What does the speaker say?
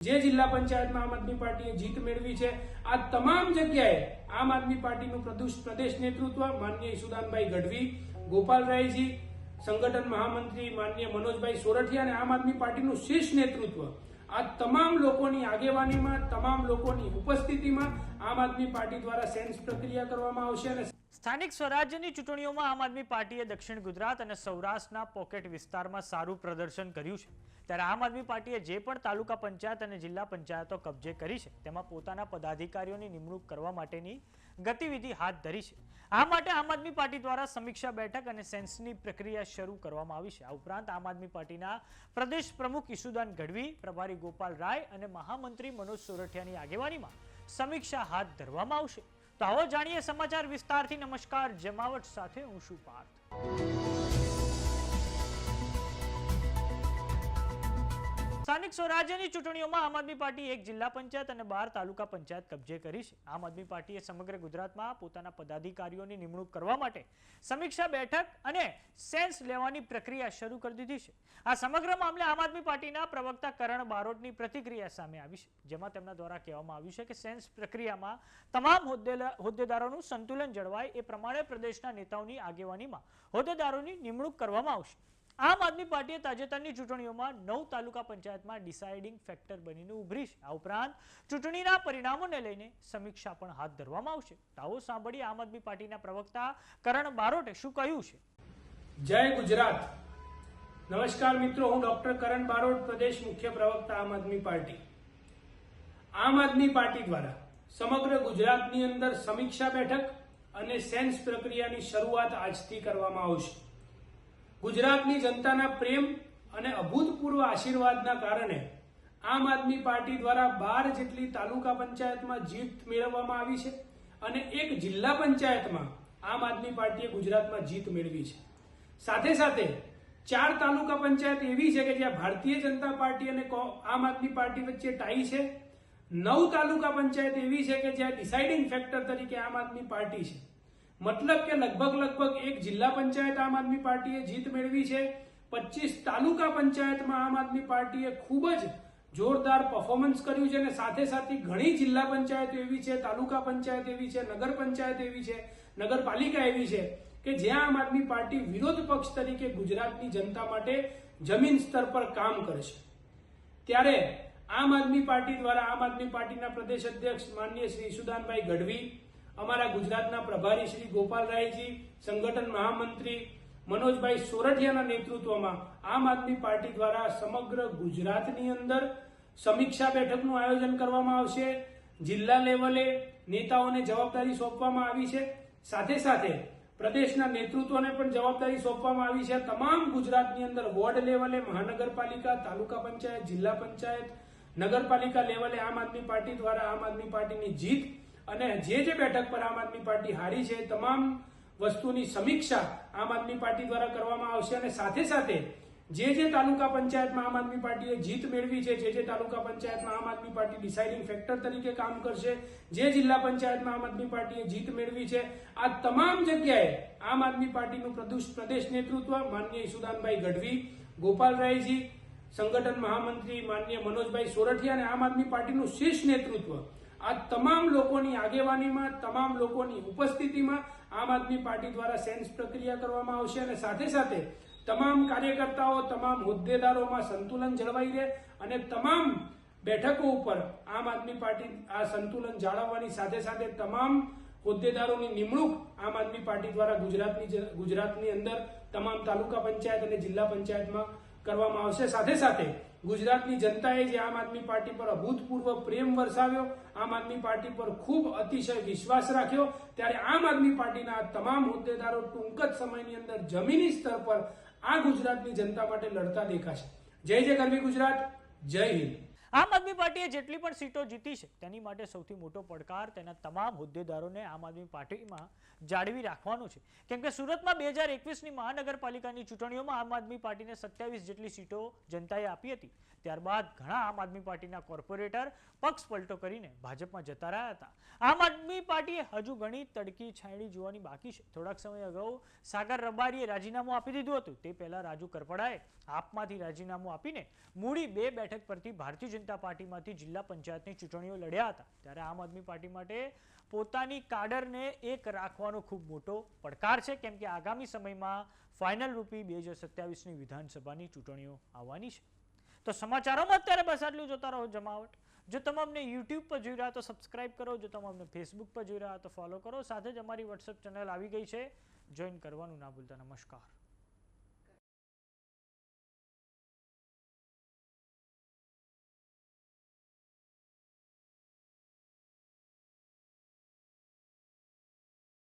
જે જિલ્લા પંચાયતમાં આમ આદમી પાર્ટીએ જીત મેળવી છે, આ તમામ જગ્યાએ આમ આદમી પાર્ટીનું પ્રદેશ નેતૃત્વ માનનીય ઈસુદાનભાઈ ગઢવી, ગોપાલરાયજી, સંગઠન મહામંત્રી માનનીય મનોજભાઈ સોરઠિયા અને આમ આદમી પાર્ટીનું શીર્ષ નેતૃત્વ, આ તમામ લોકોની આગેવાનીમાં, તમામ લોકોની ઉપસ્થિતિમાં આમ આદમી પાર્ટી દ્વારા સેન્સ પ્રક્રિયા કરવામાં આવશે અને સ્થાનિક સ્વરાજ્યની ચૂંટણીઓમાં આમ આદમી પાર્ટીએ દક્ષિણ ગુજરાત અને સૌરાષ્ટ્રના પોકેટ વિસ્તારમાં સારું પ્રદર્શન કર્યું છે. ત્યારે આમ આદમી પાર્ટીએ જે પણ તાલુકા પંચાયત અને જિલ્લા પંચાયતો કબજે કરી છે તેમાં પોતાના પદાધિકારીઓની નિમણૂક કરવા માટેની ગતિવિધિ હાથ ધરી છે. આ માટે આમ આદમી પાર્ટી દ્વારા સમીક્ષા બેઠક અને સેન્સની પ્રક્રિયા શરૂ કરવામાં આવી છે. આ ઉપરાંત આમ આદમી પાર્ટીના પ્રદેશ પ્રમુખ ઈસુદાન ગઢવી, પ્રભારી ગોપાલ રાય અને મહામંત્રી મનોજ સોરઠિયાની આગેવાનીમાં સમીક્ષા હાથ ધરવામાં આવશે. તો આવો જાણીએ સમાચાર વિસ્તારથી. નમસ્કાર, જમાવટ સાથે હું છું પાર્થ. સ્થાનિક સ્વરાજ્યની ચૂંટણીઓમાં આમ આદમી પાર્ટી એક જિલ્લા પંચાયત અને 12 તાલુકા પંચાયત કબજે કરી છે. આમ આદમી પાર્ટીએ સમગ્ર ગુજરાતમાં પોતાના પદાધિકારીઓની નિમણૂક કરવા માટે સમીક્ષા બેઠક અને સેન્સ લેવાની પ્રક્રિયા શરૂ કરી દીધી છે. આ સમગ્ર મામલે આમ આદમી પાર્ટીના પ્રવક્તા કરણ બારોટની પ્રતિક્રિયા સામે આવી છે, જેમાં તેમના દ્વારા કહેવામાં આવ્યું છે કે સેન્સ પ્રક્રિયામાં તમામ હોદ્દેદારોનું સંતુલન જળવાય એ પ્રમાણે પ્રદેશના નેતાઓની આગેવાનીમાં હોદ્દેદારોની નિમણૂક કરવામાં આવશે. આમ આદમી પાર્ટીએ તાજેતરની ચૂંટણીઓમાં 9 તાલુકા પંચાયતમાં ડિસાઇડિંગ ફેક્ટર બનીને ઉભરી છે. આ ઉપરાંત ચૂંટણીના પરિણામોને લઈને સમીક્ષા પણ હાથ ધરવામાં આવશે. આવો સાંભળીએ આમ આદમી પાર્ટીના પ્રવક્તા કરણ બારોટે શું કહ્યું છે. જય ગુજરાત. નમસ્કાર મિત્રો, હું ડોક્ટર કરણ બારોટ, પ્રદેશ મુખ્ય પ્રવક્તા આમ આદમી પાર્ટી. આમ આદમી પાર્ટી દ્વારા સમગ્ર ગુજરાતની અંદર સમીક્ષા બેઠક અને સેન્સ પ્રક્રિયાની શરૂઆત આજથી કરવામાં આવશે. ગુજરાતની જનતાના પ્રેમ અને અભૂતપૂર્વ આશીર્વાદના કારણે આમ આદમી પાર્ટી દ્વારા 12 જેટલી તાલુકા પંચાયતમાં જીત મેળવવામાં આવી છે અને એક જિલ્લા પંચાયતમાં આમ આદમી પાર્ટીએ ગુજરાતમાં જીત મેળવી છે. સાથે સાથે 4 તાલુકા પંચાયત એવી છે કે જ્યાં ભારતીય જનતા પાર્ટી અને આમ આદમી પાર્ટી વચ્ચે ટાઈ છે. 9 તાલુકા પંચાયત એવી છે કે જ્યાં ડિસાઇડિંગ ફેક્ટર તરીકે આમ આદમી પાર્ટી છે. મતલબ કે લગભગ એક જિલ્લા પંચાયત આમ આદમી પાર્ટીએ જીત મેળવી છે. 25 તાલુકા પંચાયતમાં આમ આદમી પાર્ટીએ ખૂબ જ જોરદાર પરફોર્મન્સ કર્યું છે અને સાથે સાથે ઘણી જિલ્લા પંચાયતો એવી છે, તાલુકા પંચાયત એવી છે, નગર પંચાયત એવી છે, નગરપાલિકા એવી છે કે જ્યાં આમ આદમી પાર્ટી વિરોધ પક્ષ તરીકે ગુજરાતની જનતા માટે જમીન સ્તર પર કામ કરશે. ત્યારે આમ આદમી પાર્ટી દ્વારા આમ આદમી પાર્ટીના પ્રદેશ અધ્યક્ષ માનનીય શ્રી ઈસુદાનભાઈ ગઢવી, અમારા ગુજરાતના પ્રભારી શ્રી ગોપાલરાયજી, સંગઠન મહામંત્રી મનોજભાઈ સોરઠિયાના નેતૃત્વમાં આમ આદમી પાર્ટી દ્વારા સમગ્ર ગુજરાતની અંદર સમીક્ષા બેઠકનું આયોજન કરવામાં આવશે. જિલ્લા લેવલે નેતાઓને જવાબદારી સોંપવામાં આવી છે. સાથે સાથે પ્રદેશના નેતૃત્વને પણ જવાબદારી સોંપવામાં આવી છે. તમામ ગુજરાતની અંદર વોર્ડ લેવલે, મહાનગરપાલિકા, તાલુકા પંચાયત, જિલ્લા પંચાયત, નગરપાલિકા લેવલે આમ આદમી પાર્ટી દ્વારા આમ આદમી પાર્ટીની જીત અને જે બેઠક પર આમ આદમી પાર્ટી હારી છે તમામ વસ્તુની સમીક્ષા આમ આદમી પાર્ટી દ્વારા કરવામાં આવશે અને સાથે સાથે જે તાલુકા પંચાયતમાં આમ આદમી પાર્ટીએ જીત મેળવી છે, જે તાલુકા પંચાયતમાં આમ આદમી પાર્ટી ડિસાઇડિંગ ફેક્ટર તરીકે કામ કરશે, જે જિલ્લા પંચાયતમાં આમ આદમી પાર્ટીએ જીત મેળવી છે, આ તમામ જગ્યાએ આમ આદમી પાર્ટીનું પ્રદેશ નેતૃત્વ માનનીય ઈસુદાનભાઈ ગઢવી, ગોપાલરાયજી, સંગઠન મહામંત્રી માનનીય મનોજભાઈ સોરઠિયા અને આમ આદમી પાર્ટીનું શીર્ષ નેતૃત્વ, આ તમામ લોકોની આગેવાનીમાં, તમામ લોકોની ઉપસ્થિતિમાં આમ આદમી પાર્ટી દ્વારા સેન્સ પ્રક્રિયા કરવામાં આવશે અને સાથે સાથે તમામ કાર્યકર્તાઓ, તમામ હોદ્દેદારોમાં સંતુલન જળવાઈ રહે અને તમામ બેઠકો ઉપર આમ આદમી પાર્ટી આ સંતુલન જાળવવાની સાથે સાથે તમામ હોદ્દેદારોની નિમણૂક આમ આદમી પાર્ટી દ્વારા ગુજરાતની અંદર તમામ તાલુકા પંચાયત અને જિલ્લા પંચાયતમાં કરવામાં આવશે. સાથે સાથે ગુજરાતની જનતાએ જે આમ આદમી પાર્ટી પર અભૂતપૂર્વ પ્રેમ વરસાવ્યો, આમ આદમી પાર્ટી પર ખૂબ અતિશય વિશ્વાસ રાખ્યો, ત્યારે આમ આદમી પાર્ટીના તમામ હોદ્દેદારો ટૂંક જ સમયની અંદર જમીની સ્તર પર આ ગુજરાતની જનતા માટે લડતા દેખાશે. જય જય ગરવી ગુજરાત, જય હિન્દ. આમ આદમી પાર્ટીએ જેટલી પણ સીટો જીતી છે તેની માટે સૌથી મોટો પડકાર તેના તમામ હોદ્દેદારોને આમ આદમી પાર્ટીમાં જાળવી રાખવાનો છે. કેમ કે સુરતમાં 2021ની મહાનગરપાલિકાની ચૂંટણીઓમાં આમ આદમી પાર્ટીને 27 જેટલી સીટો જનતાએ આપી હતી. ત્યારબાદ ઘણા આમ આદમી પાર્ટીના કોર્પોરેટર પક્ષ પલટો કરીને ભાજપમાં જતા રહ્યા હતા. આમ આદમી પાર્ટીએ હજુ ઘણી તડકી છાંયડી જોવાની બાકી છે. થોડાક સમય અગાઉ સાગર રબારીએ રાજીનામું આપી દીધું હતું. તે પહેલા રાજુ કરપડાએ આપમાંથી રાજીનામું આપીને મૂડી 2 બેઠક પરથી ભારતીય જનતા પાર્ટીમાંથી જિલ્લા પંચાયતની ચૂંટણીઓ લડ્યા હતા ત્યારે આમ આદમી પાર્ટી માટે પોતાની કાડરને એક રાખવાનો ખૂબ મોટો પડકાર છે, કેમ કે આગામી સમયમાં ફાઇનલ રૂપી 2027ની વિધાનસભાની ચૂંટણીઓ આવવાની છે. તો સમાચારોમાં અત્યારે બસ આટલું. જોતા રહો જમાવટ. જો તમે અમને યુટ્યુબ પર જોઈ રહ્યા તો સબસ્ક્રાઇબ કરો, જો તમે અમને ફેસબુક પર જોઈ રહ્યા તો ફોલો કરો, સાથે જ અમારી વોટ્સએપ ચેનલ આવી ગઈ છે, જોઈન કરવાનું ના ભૂલતા. નમસ્કાર.